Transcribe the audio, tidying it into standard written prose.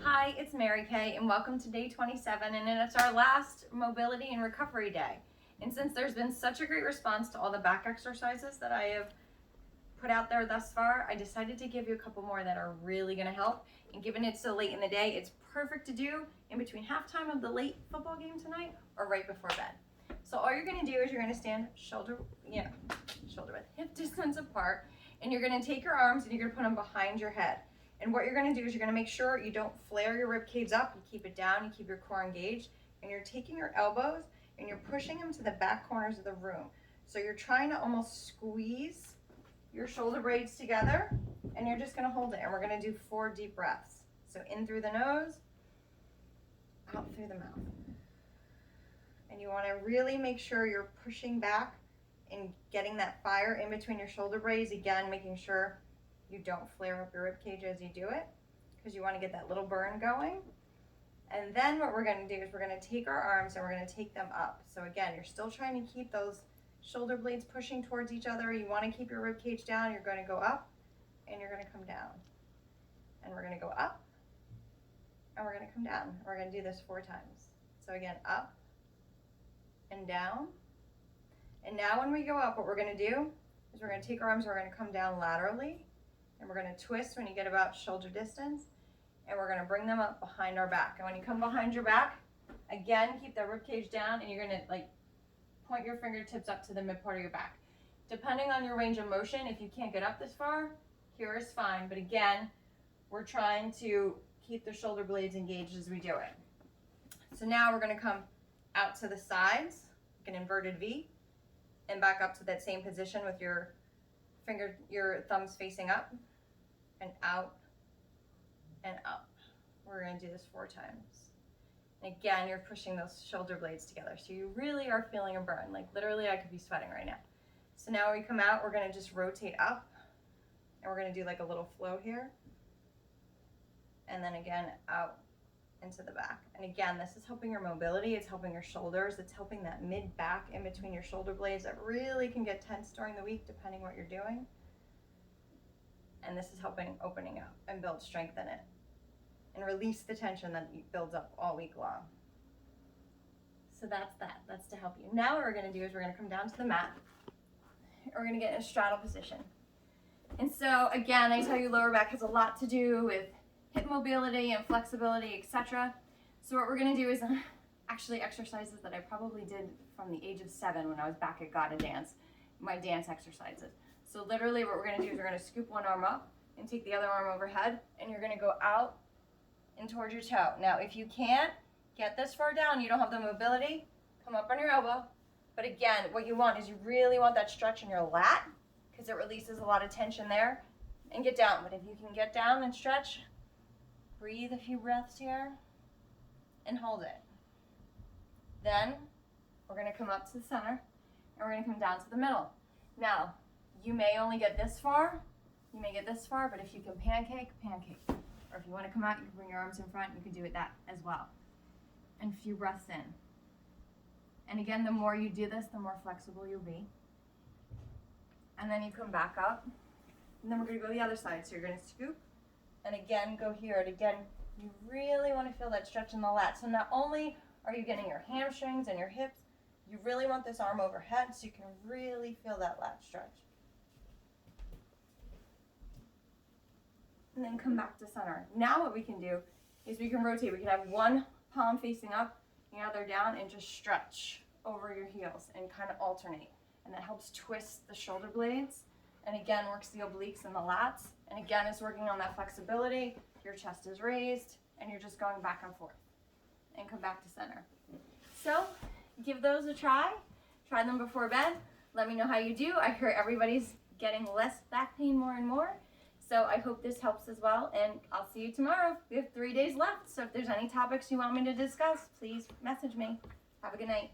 Hi, it's Mary Kay, and welcome to day 27, and it's our last mobility and recovery day. And since there's been such a great response to all the back exercises that I have put out there thus far, I decided to give you a couple more that are really going to help. And given it's so late in the day, it's perfect to do in between halftime of the late football game tonight or right before bed. So all you're going to do is you're going to stand shoulder width, hip distance apart, and you're going to take your arms and you're going to put them behind your head. And what you're going to do is you're going to make sure you don't flare your rib cage up, you keep it down, you keep your core engaged, and you're taking your elbows and you're pushing them to the back corners of the room. So you're trying to almost squeeze your shoulder blades together, and you're just going to hold it. And we're going to do 4 deep breaths. So in through the nose, out through the mouth. And you want to really make sure you're pushing back and getting that fire in between your shoulder blades. Again, making sure you don't flare up your rib cage as you do it, because you want to get that little burn going. And then what we're going to do is we're going to take our arms and we're going to take them up. So again, you're still trying to keep those shoulder blades pushing towards each other. You want to keep your rib cage down. You're going to go up and you're going to come down. And we're going to go up and we're going to come down. We're going to do this 4 times. So again, up and down. And now when we go up, what we're going to do is we're going to take our arms, we're going to come down laterally, and we're going to twist when you get about shoulder distance, and we're going to bring them up behind our back. And when you come behind your back, again, keep that rib cage down, and you're going to point your fingertips up to the mid part of your back. Depending on your range of motion, if you can't get up this far, here is fine. But again, we're trying to keep the shoulder blades engaged as we do it. So now we're going to come out to the sides, like an inverted V, and back up to that same position with your thumbs facing up, and out and up. We're going to do this 4 times. And again, you're pushing those shoulder blades together, so you really are feeling a burn. Like literally, I could be sweating right now. So now when we come out, we're going to just rotate up, and we're going to do like a little flow here, and then again out into the back. And again, this is helping your mobility, it's helping your shoulders, it's helping that mid back in between your shoulder blades that really can get tense during the week depending what you're doing. And this is helping opening up and build strength in it and release the tension that builds up all week long. So that's to help you. Now what we're going to do is we're going to come down to the mat. We're going to get in a straddle position. And so again, I tell you lower back has a lot to do with hip mobility and flexibility, etc. So what we're going to do is actually exercises that I probably did from the age of 7 when I was back at Gotta Dance, my dance exercises. So literally what we're going to do is we're going to scoop one arm up and take the other arm overhead, and you're going to go out and towards your toe. Now if you can't get this far down, you don't have the mobility, come up on your elbow. But again, what you want is you really want that stretch in your lat, because it releases a lot of tension there, and get down. But if you can get down and stretch, breathe a few breaths here and hold it. Then we're going to come up to the center and we're going to come down to the middle. Now, you may only get this far, but if you can pancake. Or if you want to come out, you can bring your arms in front, you can do it that as well. And a few breaths in. And again, the more you do this, the more flexible you'll be. And then you come back up, and then we're going to go the other side. So you're going to scoop, and again, go here. And again, you really want to feel that stretch in the lat. So not only are you getting your hamstrings and your hips, you really want this arm overhead so you can really feel that lat stretch. And then come back to center. Now what we can do is we can rotate. We can have one palm facing up, the other down, and just stretch over your heels and kind of alternate. And that helps twist the shoulder blades. And again, works the obliques and the lats. And again, it's working on that flexibility. Your chest is raised, and you're just going back and forth. And come back to center. So, give those a try. Try them before bed. Let me know how you do. I hear everybody's getting less back pain more and more. So I hope this helps as well. And I'll see you tomorrow. We have 3 days left. So if there's any topics you want me to discuss, please message me. Have a good night.